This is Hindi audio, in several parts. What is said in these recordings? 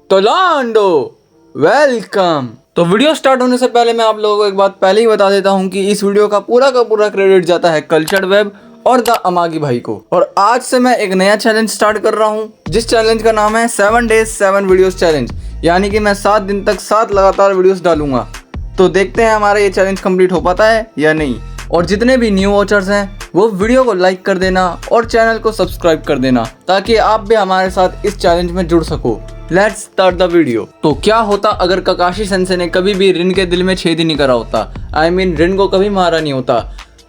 टोलांडो वेलकम। तो वीडियो स्टार्ट होने से पहले मैं आप लोगों को एक बात पहले ही बता देता हूं कि इस वीडियो का पूरा क्रेडिट जाता है कल्चर्ड वेब और द अमागी भाई को। और आज से मैं एक नया चैलेंज स्टार्ट कर रहा हूं, जिस चैलेंज का नाम है 7 days 7 वीडियोस चैलेंज। यानी कि मैं 7 दिन तक 7 लगातार वीडियोस डालूंगा। तो देखते हैं हमारा ये चैलेंज कंप्लीट हो पाता है या नहीं। और जितने भी न्यू वॉचर्स हैं वो वीडियो को लाइक कर देना और चैनल को सब्सक्राइब कर देना, ताकि आप भी हमारे साथ इस चैलेंज में जुड़ सको। Let's start the video. तो क्या होता अगर ककाशी सेंसे ने कभी भी रिन के दिल में छेद ही नहीं करा होता, रिन को कभी मारा नहीं होता।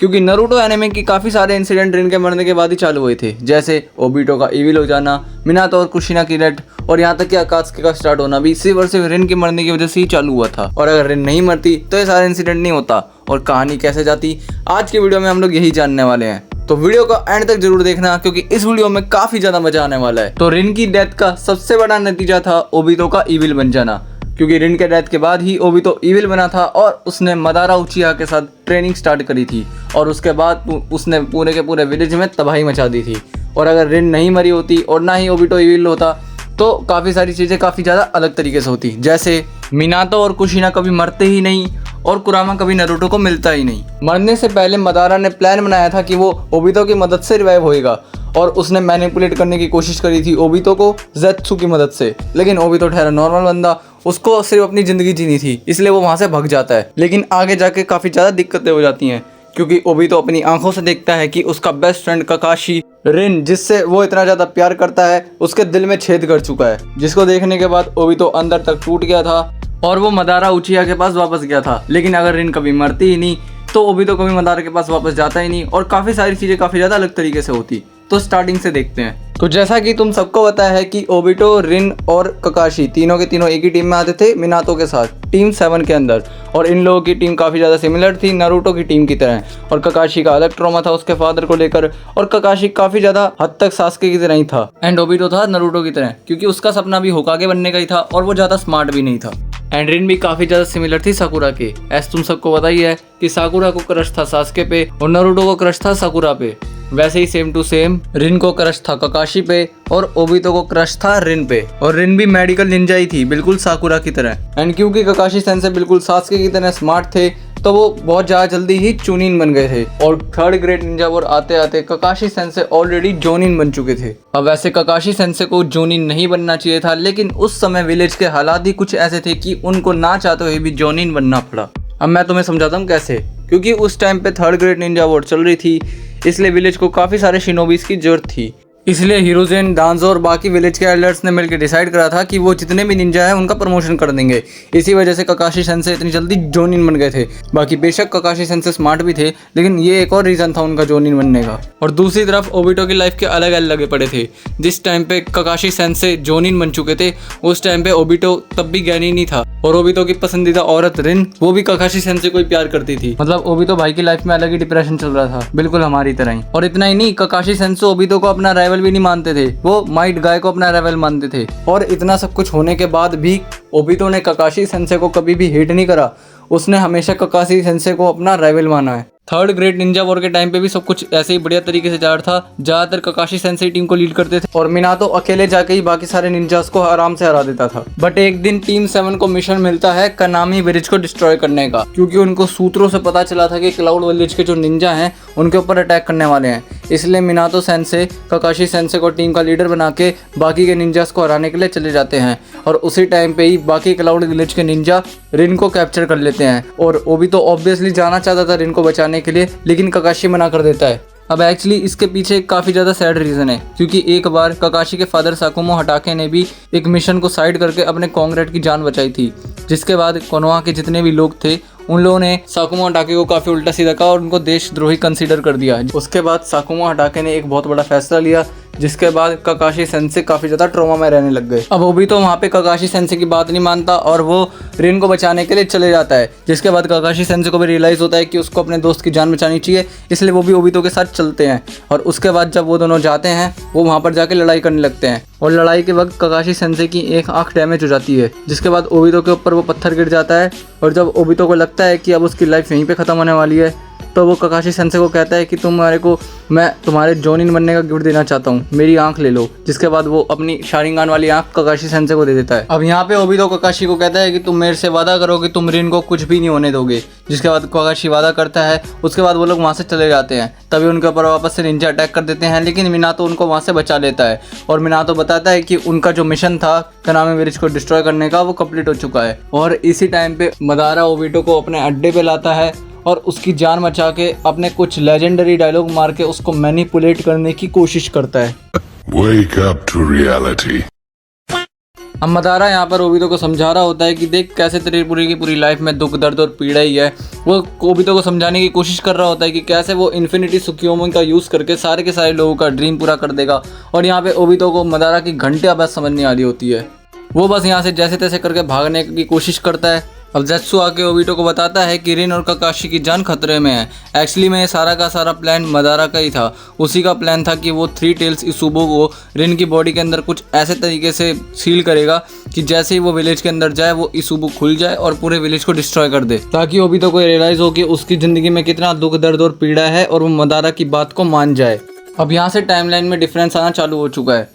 क्योंकि नारुतो एनिमे की काफ़ी सारे इंसिडेंट रिन के मरने के बाद ही चालू हुए थे, जैसे ओबिटो का इविल हो जाना, मिनातो और कुशिना की डेथ, और यहाँ तक कि अकात्सुकी का स्टार्ट होना भी सिर्फ और सिर्फ रिन के मरने की वजह से ही चालू हुआ था। और अगर रिन नहीं मरती तो ये सारे इंसिडेंट नहीं होता और कहानी कैसे जाती, आज की वीडियो में हम लोग यही जानने वाले हैं। तो वीडियो को एंड तक जरूर देखना, क्योंकि इस वीडियो में काफी ज्यादा मजा आने वाला है। तो रिन की डेथ का सबसे बड़ा नतीजा था ओबितो का इविल बन जाना, क्योंकि रिन के डेथ के बाद ही ओबितो इविल बना था और उसने मदारा उचिहा के साथ ट्रेनिंग स्टार्ट करी थी, और उसके बाद उसने पूरे के पूरे विलेज में तबाही मचा दी थी। और अगर रिन नहीं मरी होती और ना ही ओबितो इविल होता तो काफ़ी सारी चीज़ें काफ़ी ज़्यादा अलग तरीके से होती, जैसे मिनातो और कुशिना कभी मरते ही नहीं और कुरामा कभी नारुतो को मिलता ही नहीं। मरने से पहले मदारा ने प्लान बनाया था कि वो ओबितो की मदद से रिवाइव होएगा, और उसने मैनिपुलेट करने की कोशिश करी थी ओबितो को ज़ेत्सु की मदद से। लेकिन ओबितो ठहरा नॉर्मल बंदा, उसको सिर्फ अपनी ज़िंदगी जीनी थी, इसलिए वो वहाँ से भाग जाता है। लेकिन आगे जाके काफ़ी ज़्यादा दिक्कतें हो जाती हैं, क्योंकि ओबितो अपनी आंखों से देखता है कि उसका बेस्ट फ्रेंड ककाशी रिन, जिससे वो इतना ज़्यादा प्यार करता है, उसके दिल में छेद कर चुका है। जिसको देखने के बाद ओबितो अंदर तक टूट गया था और वो मदारा उचिहा के पास वापस गया था। लेकिन अगर रिन कभी मरती ही नहीं तो ओबितो कभी मदारा के पास वापस जाता ही नहीं, और काफ़ी सारी चीज़ें काफ़ी ज़्यादा अलग तरीके से होती। तो स्टार्टिंग से देखते हैं। तो जैसा कि तुम सबको पता है कि ओबितो, रिन और ककाशी तीनों के तीनों एक ही टीम में आते थे मिनातो के साथ, टीम 7 के अंदर। और इन लोगों की टीम काफ़ी ज़्यादा सिमिलर थी नारुतो की टीम की तरह। और ककाशी का अलग ट्रॉमा था उसके फादर को लेकर, और ककाशी काफ़ी ज़्यादा हद तक सास्के की तरह ही था। एंड ओबितो था नारुतो की तरह, क्योंकि उसका सपना भी होकागे बनने का ही था और वो ज़्यादा स्मार्ट भी नहीं था। एंड रिन भी काफ़ी ज़्यादा सिमिलर थी साकुरा के। ऐसा तुम सबको पता ही है कि साकुरा को क्रश था सास्के पे और नारुतो को क्रश था साकुरा पे। वैसे ही सेम टू सेम रिन को क्रश था ककाशी पे और ओबितो को क्रश था रिन पे। और रिन भी मेडिकल निंजा ही थी, बिल्कुल साकुरा की तरह। एंड क्योंकि ककाशी सेंसे बिल्कुल सास्के की तरह स्मार्ट थे, तो वो बहुत ज़्यादा जल्दी ही चूनिन बन गए थे। और 3rd ग्रेड निंजा वॉर आते आते ककाशी सेंसे ऑलरेडी जोनिन बन चुके थे। अब वैसे ककाशी सेंसे को जोनिन नहीं बनना चाहिए था, लेकिन उस समय विलेज के हालात ही कुछ ऐसे थे कि उनको ना चाहते हुए भी जोनिन बनना पड़ा। अब मैं तुम्हें समझाता हूँ कैसे। क्योंकि उस टाइम पे 3rd ग्रेड निंजा वॉर चल रही थी, इसलिए विलेज को काफ़ी सारे शिनोबीज की जरूरत थी। इसलिए हिरोजेन, डांजो और बाकी विलेज के एल्डर्स ने मिलकर डिसाइड करा था कि वो जितने भी निंजा है उनका प्रमोशन कर देंगे। इसी वजह से ककाशी सेंसे इतनी जल्दी जोनिन बन गए थे। बाकी बेशक ककाशी सेंसे स्मार्ट भी थे, लेकिन ये एक और रीज़न था उनका जोनिन बनने का। और दूसरी तरफ ओबिटो की लाइफ के अलग अलग लगे पड़े थे। जिस टाइम पे ककाशी सेंसे जोनिन बन चुके थे, उस टाइम पे ओबिटो तब भी ज्ञानी नहीं था। और ओबिटो की पसंदीदा औरत रिन, वो भी ककाशी सेंसे को ही प्यार करती थी। मतलब ओबिटो भाई की लाइफ में अलग ही डिप्रेशन चल रहा था, बिल्कुल हमारी तरह ही। और इतना ही नहीं, ककाशी सेंसे ओबिटो को अपना राइवल भी नहीं मानते थे, वो माइट गाय को अपना राइवल मानते थे। और इतना सब कुछ होने के बाद भी ओबिटो ने ककाशी सेंसे को कभी भी हेट नहीं करा। उसने हमेशा ककाशी सेंसे को अपना राइवल माना है। 3rd ग्रेड निंजा वॉर के टाइम पे भी सब कुछ ऐसे ही बढ़िया तरीके से जा रहा था। ज़्यादातर ककाशी सेंसे टीम को लीड करते थे और मिनातो अकेले जाके ही बाकी सारे निंजास को आराम से हरा देता था। बट एक दिन टीम 7 को मिशन मिलता है कनामी विलेज को डिस्ट्रॉय करने का, क्योंकि उनको सूत्रों से पता चला था कि क्लाउड विलेज के जो निंजा हैं उनके ऊपर अटैक करने वाले हैं। इसलिए मिनातो सेंसे ककाशी सेंसे को टीम का लीडर बना के बाकी के निंजास को हराने के लिए चले जाते हैं। और उसी टाइम पे ही बाकी क्लाउड विलेज के निंजा रिन को कैप्चर कर लेते हैं। और ओबितो ऑब्वियसली जाना चाहता था रिन को बचाने के लिए, लेकिन ककाशी मना कर देता है। अब एक्चुअली इसके पीछे काफ़ी ज़्यादा सैड रीज़न है, क्योंकि एक बार ककाशी के फादर साकुमो हटाके ने भी एक मिशन को साइड करके अपने कॉन्ग्रेड की जान बचाई थी। जिसके बाद कोनोहा के जितने भी लोग थे उन लोगों ने साकुमो हटाके को काफ़ी उल्टा सीधा कहा और उनको देशद्रोही कंसीडर कर दिया। उसके बाद साकुमो हटाके ने एक बहुत बड़ा फैसला लिया, जिसके बाद ककाशी सेंसे काफ़ी ज़्यादा ट्रॉमा में रहने लग गए। अब ओबितो वहाँ पे ककाशी सेंसे की बात नहीं मानता और वो रिन को बचाने के लिए चले जाता है। जिसके बाद ककाशी सेंसे को भी रियलाइज़ होता है कि उसको अपने दोस्त की जान बचानी चाहिए, इसलिए वो भी ओबितो के साथ चलते हैं। और उसके बाद जब वो दोनों जाते हैं, वो वहाँ पर जाके लड़ाई करने लगते हैं। और लड़ाई के वक्त ककाशी सेंसे की एक आंख डैमेज हो जाती है, जिसके बाद ओबितो के ऊपर वो पत्थर गिर जाता है। और जब ओबितो को लगता है कि अब उसकी लाइफ यहीं पे ख़त्म होने वाली है, तो वो ककाशी सेंसे को कहता है कि मैं तुम्हारे जोनिन बनने का गिफ्ट देना चाहता हूँ, मेरी आंख ले लो। जिसके बाद वो अपनी शारिंगान वाली आंख ककाशी सेंसे को दे देता है। अब यहाँ पे ओबितो ककाशी को कहता है कि तुम मेरे से वादा करो कि तुम रिन को कुछ भी नहीं होने दोगे। जिसके बाद ककाशी वादा करता है। उसके बाद वो लोग वहाँ से चले जाते हैं। तभी उनके ऊपर वापस से निंजा अटैक कर देते हैं, लेकिन मिनातो उनको वहाँ से बचा लेता है और मिनातो बताता है कि उनका जो मिशन था कनामी विलेज को डिस्ट्रॉय करने का, वो कंप्लीट हो चुका है। और इसी टाइम पे मदारा ओबितो को अपने अड्डे पे लाता है और उसकी जान बचा के अपने कुछ लेजेंडरी डायलॉग मार के उसको मैनिपुलेट करने की कोशिश करता है। Wake up to reality. अब मदारा यहाँ पर ओबितो को समझा रहा होता है कि देख कैसे तेरी पूरी की पूरी लाइफ में दुख दर्द और पीड़ा ही है। वो ओबितो को समझाने की कोशिश कर रहा होता है कि कैसे वो इन्फिनिटी सुकियोमी का यूज़ करके सारे के सारे लोगों का ड्रीम पूरा कर देगा। और यहाँ पे ओबितो को मदारा की घंटे बस समझ नहीं आ रही होती है। वो बस यहाँ से जैसे तैसे करके भागने की कोशिश करता है। अब ज़ेत्सु आके ओबितो को बताता है कि रिन और ककाशी की जान खतरे में है। एक्चुअली में ये सारा का सारा प्लान मदारा का ही था। उसी का प्लान था कि वो थ्री टेल्स इसूबो को रिन की बॉडी के अंदर कुछ ऐसे तरीके से सील करेगा कि जैसे ही वो विलेज के अंदर जाए वो इसूबो खुल जाए और पूरे विलेज को डिस्ट्रॉय कर दे, ताकि ओबितो को रियलाइज़ हो कि उसकी ज़िंदगी में कितना दुख दर्द और पीड़ा है और वो मदारा की बात को मान जाए। अब यहाँ से टाइमलाइन में डिफरेंस आना चालू हो चुका है।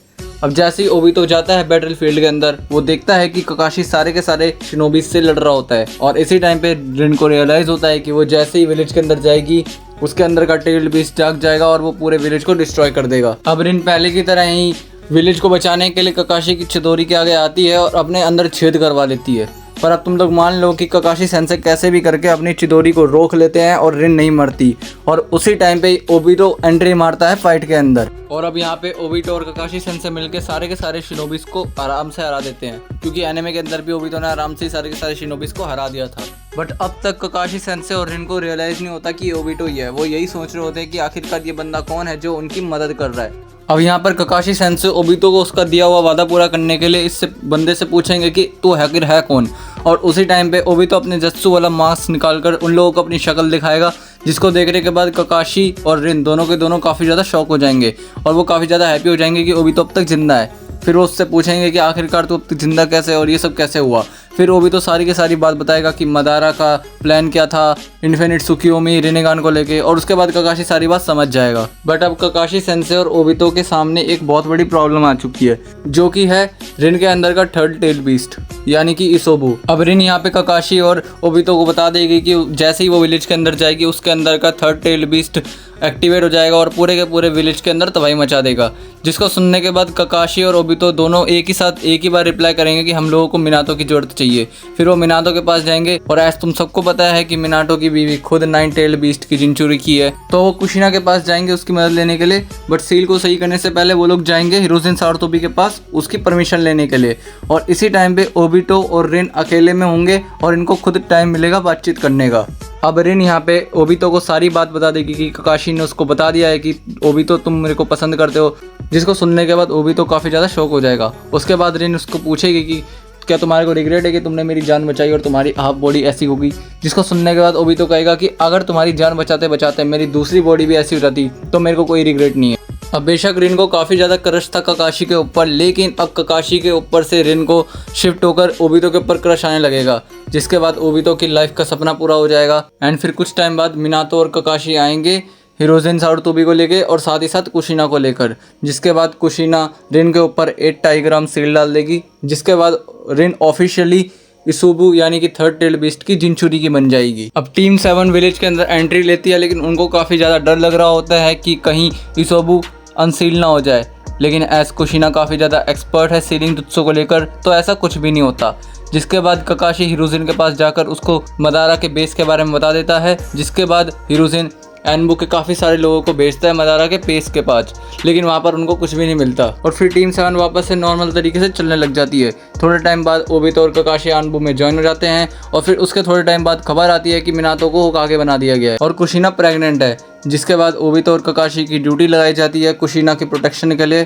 अब जैसे ही ओबितो जाता है बैटल फील्ड के अंदर, वो देखता है कि ककाशी सारे के सारे शिनोबीज से लड़ रहा होता है। और इसी टाइम पे रिन को रियलाइज़ होता है कि वो जैसे ही विलेज के अंदर जाएगी उसके अंदर का टेल्ड बीस्ट जाग जाएगा और वो पूरे विलेज को डिस्ट्रॉय कर देगा। अब रिन पहले की तरह ही विलेज को बचाने के लिए ककाशी की चिदोरी के आगे आती है और अपने अंदर छेद करवा लेती है। पर अब तुम लोग मान लो कि ककाशी सेंसे कैसे भी करके अपनी चिदोरी को रोक लेते हैं और रिन नहीं मरती। और उसी टाइम पे ओबितो एंट्री मारता है फाइट के अंदर। और अब यहाँ पे ओबितो और ककाशी सेंसे मिलके सारे के सारे शिनोबिस को आराम से हरा देते हैं, क्योंकि एनिमे के अंदर भी ओबितो ने आराम से सारे के सारे शिनोबिस को हरा दिया था। बट अब तक ककाशी सेंसे और रिन को रियलाइज़ नहीं होता कि ओबितो ही है। वो यही सोच रहे होते हैं कि आखिरकार ये बंदा कौन है जो उनकी मदद कर रहा है। अब यहाँ पर ककाशी सेंसे ओबितो को उसका दिया हुआ वादा पूरा करने के लिए इससे बंदे से पूछेंगे कि तू आखिर है कौन। और उसी टाइम पे ओबितो अपने जत्सु वाला मास्क निकालकर उन लोगों को अपनी शक्ल दिखाएगा, जिसको देखने के बाद ककाशी और रिन दोनों के दोनों काफ़ी ज़्यादा शॉक हो जाएंगे और वो काफ़ी ज़्यादा हैप्पी हो जाएंगे कि ओबितो अब तक जिंदा है। फिर वो उससे पूछेंगे कि आखिरकार तू अब तक जिंदा कैसे और ये सब कैसे हुआ। फिर ओबितो सारी की सारी बात बताएगा कि मदारा का प्लान क्या था इन्फिनिट सुकियोमी रिनेगान को लेके, और उसके बाद ककाशी सारी बात समझ जाएगा। बट अब ककाशी सेंसे और ओबितो के सामने एक बहुत बड़ी प्रॉब्लम आ चुकी है, जो कि है रिन के अंदर का थर्ड टेल बीस्ट यानी कि इसूबो। अब रिन यहाँ पे ककाशी और ओबितो को बता देगी कि जैसे ही वो विलेज के अंदर जाएगी उसके अंदर का थर्ड टेल बीस्ट एक्टिवेट हो जाएगा और पूरे के पूरे विलेज के अंदर तबाही मचा देगा। जिसको सुनने के बाद ककाशी और ओबितो दोनों एक ही साथ एक ही बार रिप्लाई करेंगे कि हम लोगों को मिनातो की जरूरत चाहिए। फिर वो मिनातो के पास जाएंगे और ऐसा तुम सबको पता है कि मिनातो की बीवी खुद 9 टेल बीस्ट की जिंचुरी की है, तो वो कुशिना के पास जाएंगे उसकी मदद लेने के लिए। बट सील को सही करने से पहले वो लोग जाएंगे हिरोशिन सारुतोबी के पास उसकी परमिशन लेने के लिए। और इसी टाइम पे ओबितो और रिन अकेले में होंगे और इनको खुद टाइम मिलेगा बातचीत करने का। अब रिन यहाँ पे ओबितो को सारी बात बता देगी कि ककाशी ने उसको बता दिया है कि ओबितो तुम मेरे को पसंद करते हो। जिसको सुनने के बाद ओबितो काफ़ी ज़्यादा शौक हो जाएगा। उसके बाद रिन उसको पूछेगी कि क्या तुम्हारे को रिग्रेट है कि तुमने मेरी जान बचाई और तुम्हारी हाफ बॉडी ऐसी होगी। जिसको सुनने के बाद ओबितो कहेगा कि अगर तुम्हारी जान बचाते बचाते मेरी दूसरी बॉडी भी ऐसी हो जाती तो मेरे को कोई रिग्रेट नहीं है। अब बेशक रिन को काफ़ी ज़्यादा क्रश था ककाशी के ऊपर, लेकिन अब ककाशी के ऊपर से रिन को शिफ्ट होकर ओबितो के ऊपर क्रश आने लगेगा। जिसके बाद ओबितो की लाइफ का सपना पूरा हो जाएगा। एंड फिर कुछ टाइम बाद मिनातो और ककाशी आएंगे हिरोशिन सारुतोबी को लेके और साथ ही साथ कुशिना को लेकर। जिसके बाद कुशिना रिन के ऊपर 8 टाइग्राम सील डाल देगी। जिसके बाद रिन ऑफिशियली इसूबो यानी कि थर्ड टेल बीस्ट की जिंचुरी की बन जाएगी। अब टीम 7 विलेज के अंदर एंट्री लेती है, लेकिन उनको काफ़ी ज़्यादा डर लग रहा होता है कि कहीं इसूबो अनसील ना हो जाए। लेकिन एस कुशिना काफ़ी ज़्यादा एक्सपर्ट है सीलिंग जुत्सु को लेकर, तो ऐसा कुछ भी नहीं होता। जिसके बाद ककाशी हिरोशिन के पास जाकर उसको मदारा के बेस के बारे में बता देता है। जिसके बाद हिरोशिन एनबू के काफ़ी सारे लोगों को भेजता है मदारा के बेस के पास, लेकिन वहाँ पर उनको कुछ भी नहीं मिलता। और फिर टीम 7 वापस से नॉर्मल तरीके से चलने लग जाती है। थोड़े टाइम बाद ओबितो और ककाशी एनबू में ज्वाइन हो जाते हैं और फिर उसके थोड़े टाइम बाद खबर आती है कि मिनातो को होकागे बना दिया गया है और कुशिना प्रेग्नेंट है। जिसके बाद ओबितो और ककाशी की ड्यूटी लगाई जाती है कुशिना की प्रोटेक्शन के लिए।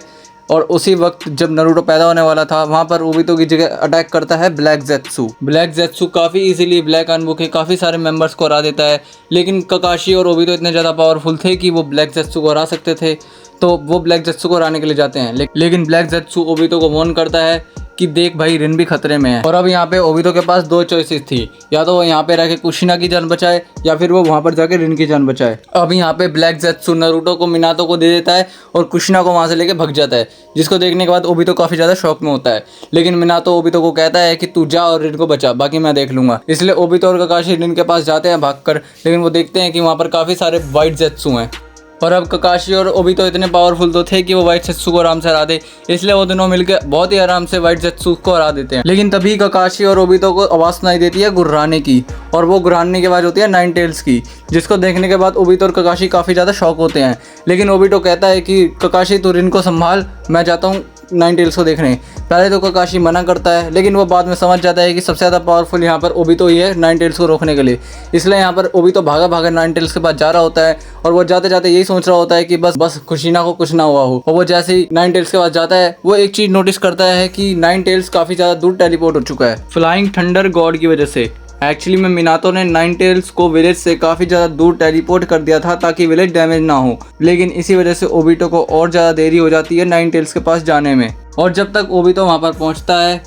और उसी वक्त जब नारुतो पैदा होने वाला था वहाँ पर ओबितो की जगह अटैक करता है ब्लैक ज़ेत्सु। ब्लैक ज़ेत्सु काफ़ी इजीली ब्लैक एनबू के काफ़ी सारे मेंबर्स को हरा देता है, लेकिन ककाशी और ओबितो इतने ज़्यादा पावरफुल थे कि वो ब्लैक ज़ेत्सु को हरा सकते थे, तो वो ब्लैक ज़ेत्सु को हराने के लिए जाते हैं। लेकिन ब्लैक ज़ेत्सु ओबितो को वार्न करता है कि देख भाई रिन भी खतरे में है। और अब यहाँ पे ओबितो के पास दो चॉइसेस थी, या तो वो यहाँ पे रह के कुशिना की जान बचाए या फिर वो वहाँ पर जाके रिन की जान बचाए। अब यहाँ पे ब्लैक ज़ेत्सु नारुतो को मिनातो को दे देता है और कुशिना को वहाँ से लेके भग जाता है, जिसको देखने के बाद ओबितो काफ़ी ज़्यादा शौक में होता है। लेकिन मिनातो ओबितो को कहता है कि तू जा और रिन को बचा, बाकी मैं देख लूँगा। इसलिए ओबितो और ककाशी रिन के पास जाते हैं भागकर, लेकिन वो देखते हैं कि वहाँ पर काफ़ी सारे वाइट ज़ेत्सु हैं। और अब ककाशी और ओबितो इतने पावरफुल तो थे कि वो वाइट ज़ेत्सु को आराम से हरा दे, इसलिए वो दोनों मिलकर बहुत ही आराम से वाइट ज़ेत्सु को हरा देते हैं। लेकिन तभी ककाशी और ओबितो को आवाज़ सुनाई देती है गुर्राने की, और वो गुर्राने की आवाज़ होती है नाइन टेल्स की, जिसको देखने के बाद ओबितो और ककाशी काफ़ी ज़्यादा शॉक होते हैं। लेकिन ओबितो कहता है कि ककाशी तू रिन को संभाल, मैं जाता हूँ नाइन टेल्स को देखने। पहले तो ककाशी मना करता है, लेकिन वो बाद में समझ जाता है कि सबसे ज़्यादा पावरफुल यहाँ पर ओबितो ही है नाइन टेल्स को रोकने के लिए। इसलिए यहाँ पर ओबितो भागा भागा नाइन टेल्स के पास जा रहा होता है, और वो जाते जाते यही सोच रहा होता है कि बस कुशिना को कुछ ना हुआ हो। और वो जैसे ही नाइन टेल्स के पास जाता है, वो एक चीज़ नोटिस करता है कि नाइन टेल्स काफ़ी ज़्यादा दूर टेलीपोर्ट हो चुका है, फ्लाइंग थंडर गॉड की वजह से। एक्चुअली में मिनातो ने नाइन टेल्स को विलेज से काफ़ी ज़्यादा दूर टेलीपोर्ट कर दिया था ताकि विलेज डैमेज ना हो, लेकिन इसी वजह से ओबितो को और ज़्यादा देरी हो जाती है नाइन टेल्स के पास जाने में। और जब तक ओबितो वहाँ पर पहुँचता है,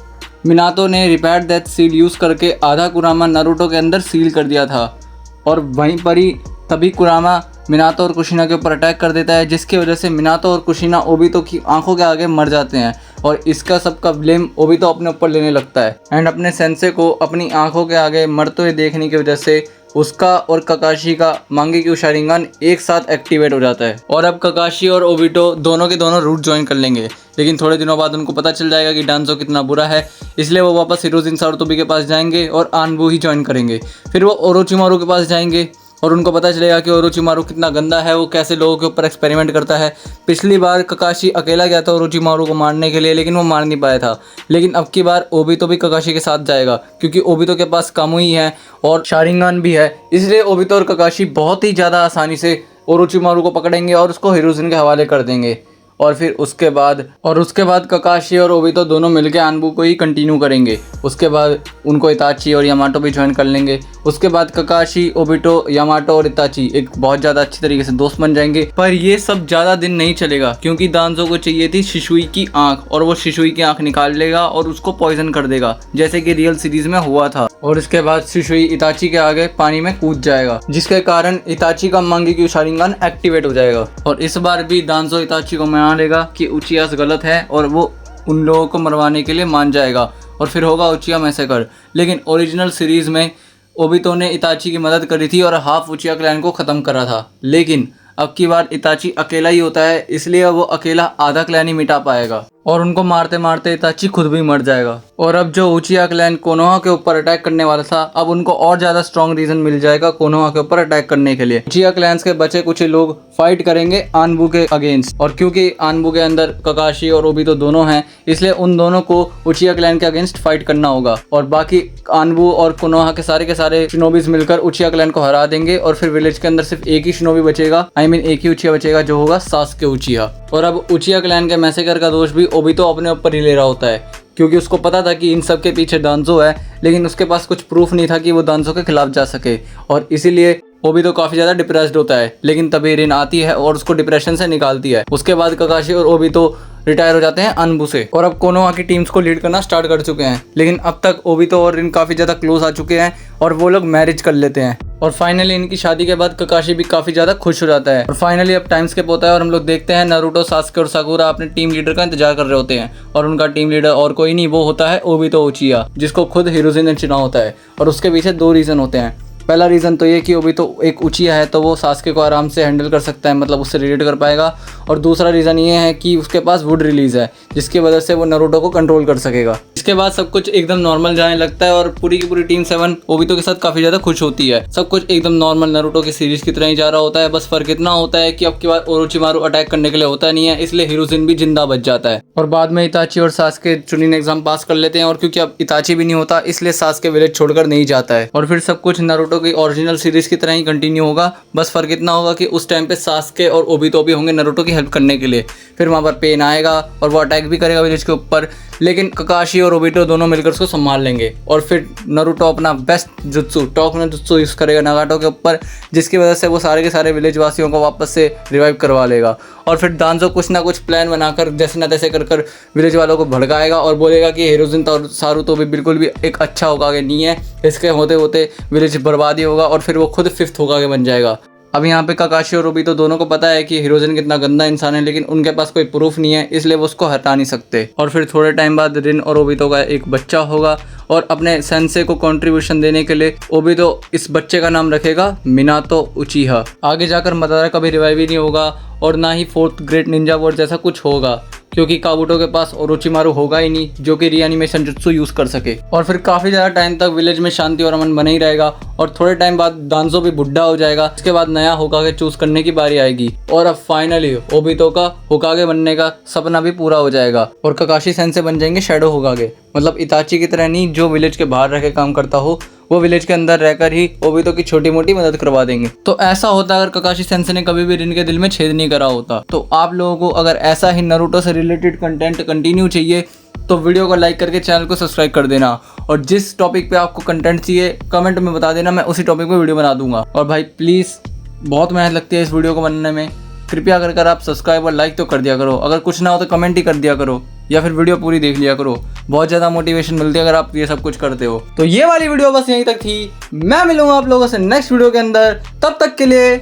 मिनातो ने रिपेयर डेथ सील यूज़ करके आधा कुरामा नारुतो के अंदर सील कर दिया था, और वहीं पर ही तभी कुरामा मिनातो और कुशिना के ऊपर अटैक कर देता है, जिसकी वजह से मिनातो और कुशिना ओबितो की आंखों के आगे मर जाते हैं। और इसका सबका ब्लेम ओबितो अपने ऊपर लेने लगता है, एंड अपने सेंसे को अपनी आंखों के आगे मरते हुए देखने की वजह से उसका और ककाशी का मांगेक्यू शारिंगन एक साथ एक्टिवेट हो जाता है। और अब ककाशी और ओबितो दोनों के दोनों रूट ज्वाइन कर लेंगे, लेकिन थोड़े दिनों बाद उनको पता चल जाएगा कि डांजो कितना बुरा है, इसलिए वो वापस हिरोजिन सारुतोबी के पास जाएंगे और आनबू ही ज्वाइन करेंगे। फिर वो ओरोचिमारू के पास जाएंगे और उनको पता चलेगा कि ओरोचिमारू कितना गंदा है, वो कैसे लोगों के ऊपर एक्सपेरिमेंट करता है। पिछली बार ककाशी अकेला गया था ओरोचिमारू को मारने के लिए, लेकिन वो मार नहीं पाया था। लेकिन अब की बार ओबितो भी ककाशी के साथ जाएगा, क्योंकि ओबितो के पास कामुई है और शारिंगन भी है, इसलिए ओबितो और ककाशी बहुत ही ज़्यादा आसानी से ओरोचिमारू को पकड़ेंगे और उसको हिरोजिन के हवाले कर देंगे। और फिर उसके बाद ककाशी और ओबितो दोनों मिलकर आनबू को ही कंटिन्यू करेंगे। उसके बाद उनको इताची और यामाटो भी ज्वाइन कर लेंगे। उसके बाद ककाशी, ओबितो, यामाटो और इताची एक बहुत ज़्यादा अच्छी तरीके से दोस्त बन जाएंगे। पर ये सब ज़्यादा दिन नहीं चलेगा, क्योंकि दांजो को चाहिए थी शिशुई की आँख, और वो शिशुई की आँख निकाल लेगा और उसको पॉइजन कर देगा, जैसे कि रियल सीरीज में हुआ था। और इसके बाद शिशुई इताची के आगे पानी में कूद जाएगा, जिसके कारण इताची का मांगेक्यू शारिंगन एक्टिवेट हो जाएगा। और इस बार भी दांजो इताची को मान लेगा कि उचिया गलत है, और वो उन लोगों को मरवाने के लिए मान जाएगा, और फिर होगा उचिया मैसेकर। लेकिन ओरिजिनल सीरीज में ओबितो ने इताची की मदद करी थी और हाफ उचिया क्लैन को ख़त्म करा था, लेकिन अब की बार इताची अकेला ही होता है, इसलिए वो अकेला आधा क्लैन ही मिटा पाएगा, और उनको मारते मारते इताची खुद भी मर जाएगा। और अब जो उचिया क्लैन कोनोहा के ऊपर अटैक करने वाला था, अब उनको और ज़्यादा स्ट्रॉन्ग रीज़न मिल जाएगा कोनोहा के ऊपर अटैक करने के लिए। उचिया क्लैंस के बचे कुछ लोग फाइट करेंगे आनबू के अगेंस्ट, और क्योंकि आनबू के अंदर ककाशी और ओबितो दोनों हैं, इसलिए उन दोनों को उचिया क्लैन के अगेंस्ट फाइट करना होगा। और बाकी आनबू और कोनोहा के सारे शिनोबीज मिलकर उचिया क्लैन को हरा देंगे, और फिर विलेज के अंदर सिर्फ एक ही शिनोबी बचेगा, एक ही उचिया बचेगा, जो होगा सास्के उचिया। और अब उचिया क्लैन के मैसेकर का दोष भी ओबितो अपने ऊपर ही ले रहा होता है, क्योंकि उसको पता था कि इन सब के पीछे दांजो है, लेकिन उसके पास कुछ प्रूफ नहीं था कि वो दांजो के खिलाफ जा सके, और इसीलिए ओबितो काफ़ी ज़्यादा डिप्रेस्ड होता है। लेकिन तभी रिन आती है और उसको डिप्रेशन से निकालती है। उसके बाद ककाशी और ओबितो रिटायर हो जाते हैं आनबू से, और अब कोनोहा की टीम्स को लीड करना स्टार्ट कर चुके हैं। लेकिन अब तक ओबितो और रिन काफ़ी ज़्यादा क्लोज आ चुके हैं, और वो लोग मैरिज कर लेते हैं। और फाइनली इनकी शादी के बाद ककाशी भी काफ़ी ज़्यादा खुश हो जाता है। और फाइनली अब टाइम स्किप होता है, और हम लोग देखते हैं नारुतो, सास्के और साकुरा अपने टीम लीडर का इंतजार कर रहे होते हैं, और उनका टीम लीडर और कोई नहीं, वो होता है ओबितो उचिया, जिसको खुद हिरोजिन ने चुना होता है। और उसके पीछे दो रीज़न होते हैं। पहला रीज़न तो ये कि ओबितो एक उचिया है, तो वो सास्के को आराम से हैंडल कर सकता है, मतलब उससे रिलेट कर पाएगा। और दूसरा रीज़न ये है कि उसके पास वुड रिलीज है, जिसकी वजह से वो नारुतो को कंट्रोल कर सकेगा। इसके बाद सब कुछ एकदम नॉर्मल जाने लगता है, और पूरी की पूरी टीम 7 ओबितो के साथ काफ़ी ज़्यादा खुश होती है। सब कुछ एकदम नॉर्मल नारुतो की सीरीज की तरह ही जा रहा होता है। बस फर्क इतना होता है कि अब की बार ओरोचिमारू अटैक करने के लिए होता नहीं है, इसलिए हिरोजिन भी जिंदा बच जाता है। और बाद में इताची और सास्के चुनिन एग्जाम पास कर लेते हैं, और क्योंकि अब इताची भी नहीं होता, इसलिए सास्के विलेज छोड़कर नहीं जाता है। और फिर सब कुछ नारुतो की ओरिजिनल सीरीज की तरह ही कंटिन्यू होगा। बस फर्क इतना होगा कि उस टाइम पे सास्के और ओबितो भी होंगे नारुतो की हेल्प करने के लिए। फिर वहाँ पर पेन आएगा और वो अटैक भी करेगा विलेज के ऊपर, लेकिन ककाशी और ओबिटो दोनों मिलकर उसको संभाल लेंगे और फिर नारुतो अपना बेस्ट जुत्सु टॉक नो जुत्सु यूज़ करेगा नागाटो के ऊपर, जिसकी वजह से वो सारे के सारे विलेज वासियों को वापस से रिवाइव करवा लेगा। और फिर दांजो कुछ ना कुछ प्लान बनाकर जैसे ना तैसे कर विलेज वालों को भड़काएगा और बोलेगा कि हिरोजिन और सारुतो भी बिल्कुल भी एक अच्छा होकागे नहीं है, इसके होते होते विलेज बर्बाद ही होगा और फिर वो खुद 5th होकागे बन जाएगा। अब यहाँ पे ककाशी और ओबिटो दोनों को पता है कि हिरोजिन कितना गंदा इंसान है, लेकिन उनके पास कोई प्रूफ नहीं है, इसलिए वो उसको हटा नहीं सकते। और फिर थोड़े टाइम बाद रिन और ओबिटो का एक बच्चा होगा और अपने सेंसे को कंट्रीब्यूशन देने के लिए ओबिटो इस बच्चे का नाम रखेगा मिनातो उचिहा। आगे जाकर मदारा का भी रिवाइव ही नहीं होगा और ना ही 4th ग्रेट निंजा वॉर जैसा कुछ होगा, क्योंकि काबुटो के पास ओरोचिमारू होगा ही नहीं जो कि रीएनिमेशन जुत्सु यूज़ कर सके। और फिर काफ़ी ज़्यादा टाइम तक विलेज में शांति और अमन बना ही रहेगा और थोड़े टाइम बाद दांजो भी बुढ़ा हो जाएगा। इसके बाद नया होकागे चूज़ करने की बारी आएगी और अब फाइनली ओबिटो का होकागे बनने का सपना भी पूरा हो जाएगा और ककाशी सेंसे बन जाएंगे शैडो होकागे। मतलब इताची की तरह नहीं, जो विलेज के बाहर रह के काम करता हो वो विलेज के अंदर रहकर ही ओबिटो की छोटी मोटी मदद करवा देंगे। तो ऐसा होता अगर ककाशी सेंसे ने कभी भी रिन के दिल में छेद नहीं करा होता। तो आप लोगों को अगर ऐसा ही नारुतो से रिलेटेड कंटेंट कंटिन्यू चाहिए तो वीडियो को लाइक करके चैनल को सब्सक्राइब कर देना और जिस टॉपिक पे आपको कंटेंट चाहिए कमेंट में बता देना, मैं उसी टॉपिक पे वीडियो बना दूंगा। और भाई प्लीज़, बहुत मेहनत लगती है इस वीडियो को बनने में, कृपया कर आप सब्सक्राइब और लाइक तो कर दिया करो। अगर कुछ ना हो तो कमेंट ही कर दिया करो या फिर वीडियो पूरी देख लिया करो, बहुत ज़्यादा मोटिवेशन मिलती है अगर आप ये सब कुछ करते हो। तो ये वाली वीडियो बस यहीं तक थी, मैं मिलूंगा आप लोगों से नेक्स्ट वीडियो के अंदर, तब तक के लिए